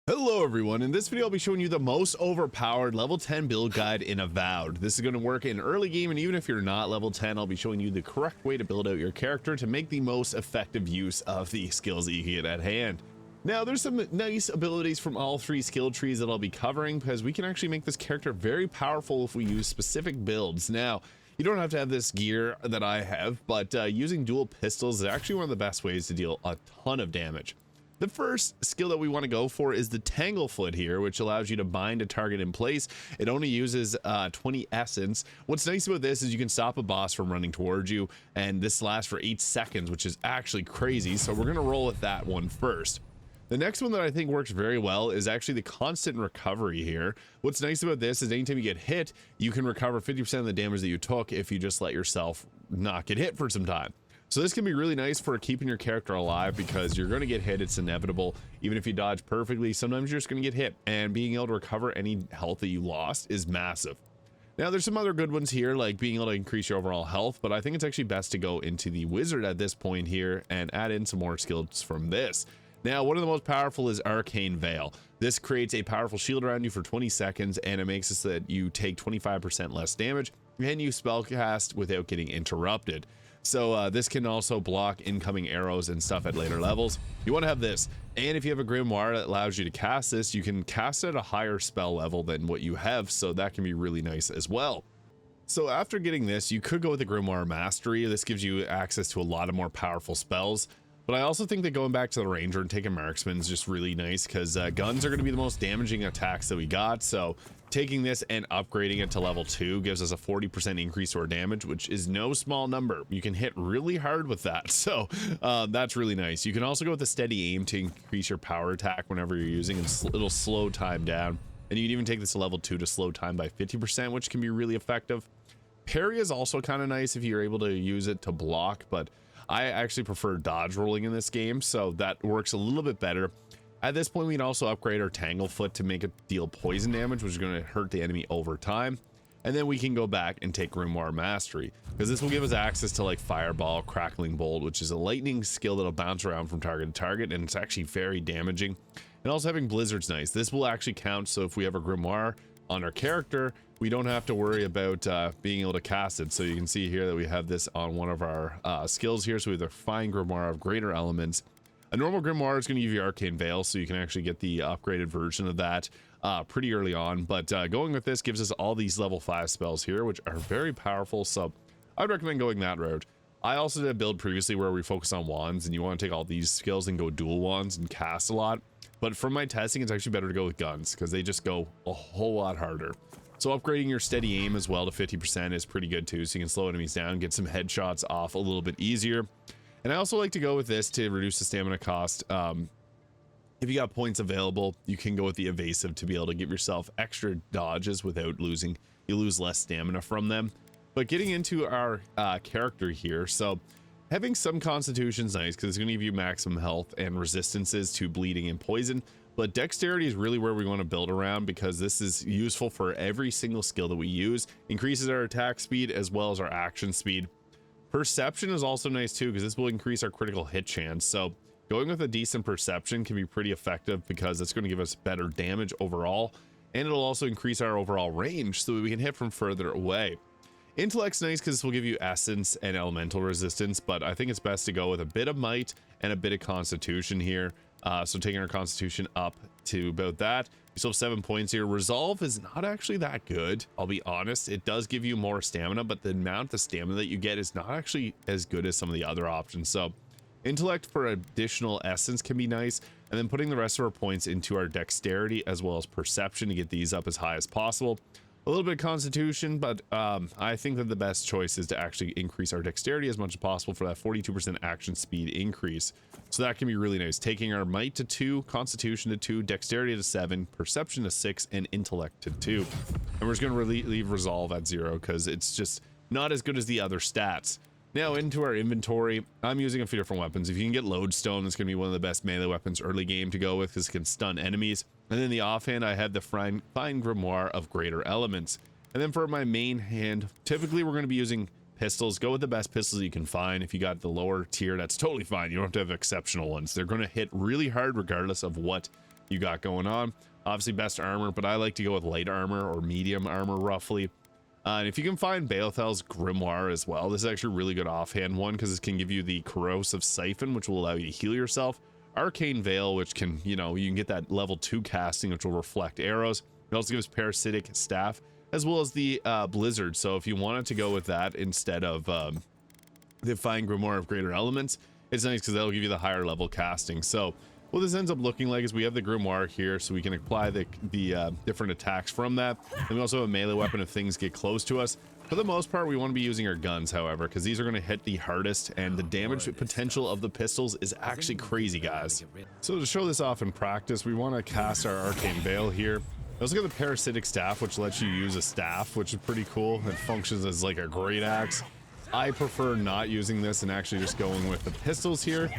Hello everyone, in this video I'll be showing you the most overpowered level 10 build guide in Avowed. This is going to work in early game, and even if you're not level 10, I'll be showing you the correct way to build out your character to make the most effective use of the skills that you get at hand. Now there's some nice abilities from all three skill trees that I'll be covering, because we can actually make this character very powerful if we use specific builds. Now you don't have to have this gear that I have, but using dual pistols is actually one of the best ways to deal a ton of damage. The first skill that we want to go for is the Tanglefoot here, which allows you to bind a target in place. It only uses 20 essence. What's nice about this is you can stop a boss from running towards you, and this lasts for 8 seconds, which is actually crazy. So we're going to roll with that one first. The next one that I think works very well is actually the constant recovery here. What's nice about this is anytime you get hit, you can recover 50% of the damage that you took if you just let yourself not get hit for some time. So this can be really nice for keeping your character alive, because you're going to get hit. It's inevitable. Even if you dodge perfectly, sometimes you're just going to get hit, and being able to recover any health that you lost is massive. Now there's some other good ones here, like being able to increase your overall health, but I think it's actually best to go into the wizard at this point here and add in some more skills from this. Now, one of the most powerful is Arcane Veil. This creates a powerful shield around you for 20 seconds, and it makes it so that you take 25% less damage, and you spellcast without getting interrupted. So this can also block incoming arrows and stuff at later levels. You want to have this, and if you have a grimoire that allows you to cast this, you can cast it at a higher spell level than what you have, so that can be really nice as well. So after getting this, you could go with the grimoire mastery. This gives you access to a lot of more powerful spells. But I also think that going back to the ranger and taking marksman is just really nice, because guns are going to be the most damaging attacks that we got. So taking this and upgrading it to level 2 gives us a 40% increase to our damage, which is no small number. You can hit really hard with that. So that's really nice. You can also go with a steady aim to increase your power attack whenever you're using, and it'll slow time down. And you can even take this to level 2 to slow time by 50%, which can be really effective. Parry is also kind of nice if you're able to use it to block, but I actually prefer dodge rolling in this game, so that works a little bit better. At this point, we can also upgrade our Tanglefoot to make it deal poison damage, which is going to hurt the enemy over time. And then we can go back and take Grimoire Mastery, because this will give us access to like Fireball, Crackling Bolt, which is a lightning skill that'll bounce around from target to target, and it's actually very damaging. And also having Blizzard's nice. This will actually count, so if we have a Grimoire on our character, we don't have to worry about being able to cast it. So you can see here that we have this on one of our skills here. So we have the Fine Grimoire of Greater Elements. A normal Grimoire is going to give you Arcane Veil, so you can actually get the upgraded version of that pretty early on. But going with this gives us all these level 5 spells here, which are very powerful. So I'd recommend going that route. I also did a build previously where we focus on wands, and you want to take all these skills and go dual wands and cast a lot. But from my testing, it's actually better to go with guns, because they just go a whole lot harder. So upgrading your steady aim as well to 50% is pretty good too, so you can slow enemies down, get some headshots off a little bit easier. And I also like to go with this to reduce the stamina cost. If you got points available, you can go with the evasive to be able to give yourself extra dodges without losing. You lose less stamina from them. But getting into our character here, so having some constitution is nice, because it's going to give you maximum health and resistances to bleeding and poison. But dexterity is really where we want to build around, because this is useful for every single skill that we use. Increases our attack speed as well as our action speed. Perception is also nice too, because this will increase our critical hit chance. So going with a decent perception can be pretty effective, because it's going to give us better damage overall. And it'll also increase our overall range, so that we can hit from further away. Intellect's nice because this will give you essence and elemental resistance, but I think it's best to go with a bit of might and a bit of constitution here. So taking our constitution up to about that. We still have 7 points here. Resolve is not actually that good, I'll be honest. It does give you more stamina, but the amount of stamina that you get is not actually as good as some of the other options. So intellect for additional essence can be nice, and then putting the rest of our points into our dexterity as well as perception to get these up as high as possible. A little bit of constitution, but I think that the best choice is to actually increase our dexterity as much as possible for that 42% action speed increase. So that can be really nice. Taking our might to 2, constitution to 2, dexterity to 7, perception to 6, and intellect to 2. And we're just going to leave resolve at 0, because it's just not as good as the other stats. Now into our inventory, I'm using a few different weapons. If you can get lodestone, it's going to be one of the best melee weapons early game to go with, because it can stun enemies. And then the offhand, I have the Fine Grimoire of Greater Elements. And then for my main hand, typically we're going to be using pistols. Go with the best pistols you can find. If you got the lower tier, that's totally fine. You don't have to have exceptional ones. They're going to hit really hard regardless of what you got going on. Obviously best armor, but I like to go with light armor or medium armor roughly. And if you can find Bael'thel's grimoire as well, this is actually a really good offhand one because it can give you the corrosive siphon, which will allow you to heal yourself. Arcane Veil, which can, you can get that level 2 casting, which will reflect arrows. It also gives parasitic staff, as well as the blizzard. So if you wanted to go with that instead of the fine grimoire of greater elements, it's nice because that'll give you the higher level casting. So what this ends up looking like is we have the grimoire here, so we can apply the different attacks from that. And we also have a melee weapon if things get close to us. For the most part, we want to be using our guns, however, because these are going to hit the hardest, and the damage potential of the pistols is actually crazy, guys. So to show this off in practice, we want to cast our Arcane Veil here. I also got the parasitic staff, which lets you use a staff, which is pretty cool. It functions as like a great axe. I prefer not using this and actually just going with the pistols here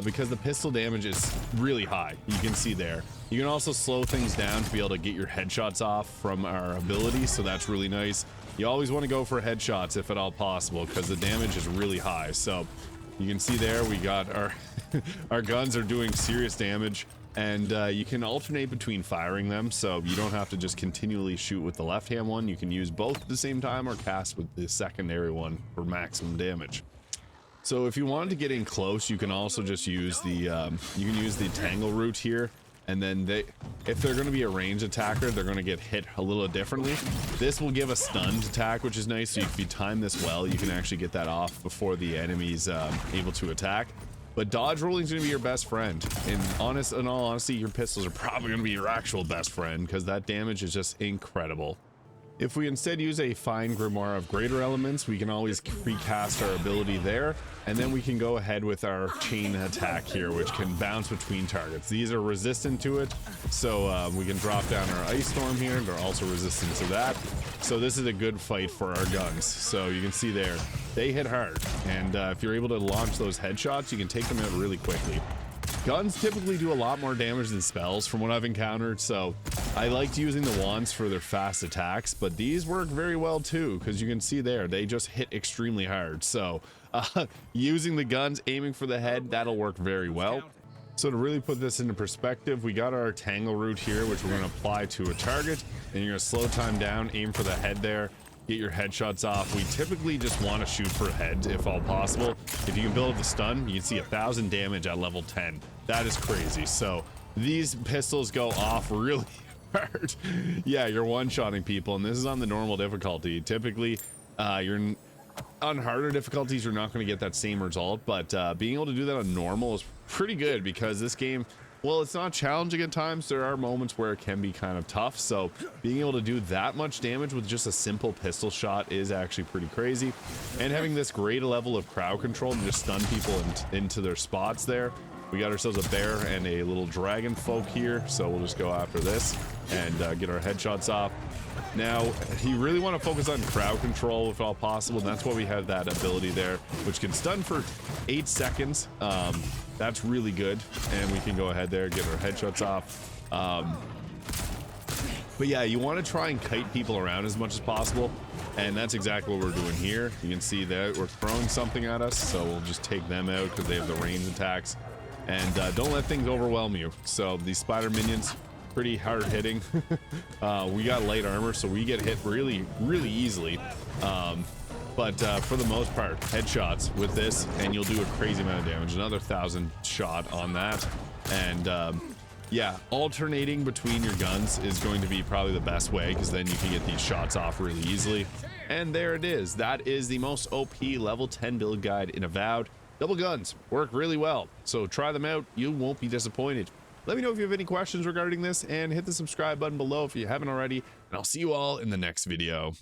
because the pistol damage is really high. You can see there. You can also slow things down to be able to get your headshots off from our ability, so that's really nice. You always want to go for headshots if at all possible because the damage is really high. So you can see there we got our our guns are doing serious damage, and you can alternate between firing them, so you don't have to just continually shoot with the left hand one. You can use both at the same time or cast with the secondary one for maximum damage. So if you wanted to get in close, you can also just use the tangle route here, and then if they're going to be a ranged attacker, they're going to get hit a little differently. This will give a stunned attack, which is nice. So if you time this well, you can actually get that off before the enemy's able to attack. But dodge rolling is going to be your best friend. In all honesty, your pistols are probably going to be your actual best friend because that damage is just incredible. If we instead use a fine grimoire of greater elements, we can always recast our ability there, and then we can go ahead with our chain attack here, which can bounce between targets. These are resistant to it, so we can drop down our ice storm here. They're also resistant to that, so this is a good fight for our guns. So you can see there, they hit hard, and if you're able to launch those headshots, you can take them out really quickly. Guns typically do a lot more damage than spells from what I've encountered, so I liked using the wands for their fast attacks, but these work very well too, because you can see there, they just hit extremely hard. So using the guns, aiming for the head, that'll work very well. So to really put this into perspective, we got our tangle route here, which we're going to apply to a target, and you're going to slow time down, aim for the head there, get your headshots off. We typically just want to shoot for head if all possible. If you can build up the stun, you can see 1,000 damage at level 10. That is crazy. So these pistols go off really hard. Yeah, you're one-shotting people, and this is on the normal difficulty. Typically, you're on harder difficulties, you're not going to get that same result, but being able to do that on normal is pretty good because this game, well, it's not challenging at times. There are moments where it can be kind of tough, so being able to do that much damage with just a simple pistol shot is actually pretty crazy. And having this great level of crowd control to just stun people into their spots there. We got ourselves a bear and a little dragon folk here, so we'll just go after this and get our headshots off. Now, you really want to focus on crowd control if all possible, and that's why we have that ability there, which can stun for 8 seconds. That's really good, and we can go ahead there, get our headshots off. But yeah, you want to try and kite people around as much as possible, and that's exactly what we're doing here. You can see that we're throwing something at us, so we'll just take them out because they have the range attacks. And don't let things overwhelm you. So these spider minions, pretty hard hitting. We got light armor, so we get hit really easily. But for the most part, headshots with this, and you'll do a crazy amount of damage. Another 1,000 shot on that. And yeah, alternating between your guns is going to be probably the best way, because then you can get these shots off really easily. And there it is. That is the most OP level 10 build guide in Avowed. Double guns work really well, so try them out. You won't be disappointed. Let me know if you have any questions regarding this, and hit the subscribe button below if you haven't already, and I'll see you all in the next video.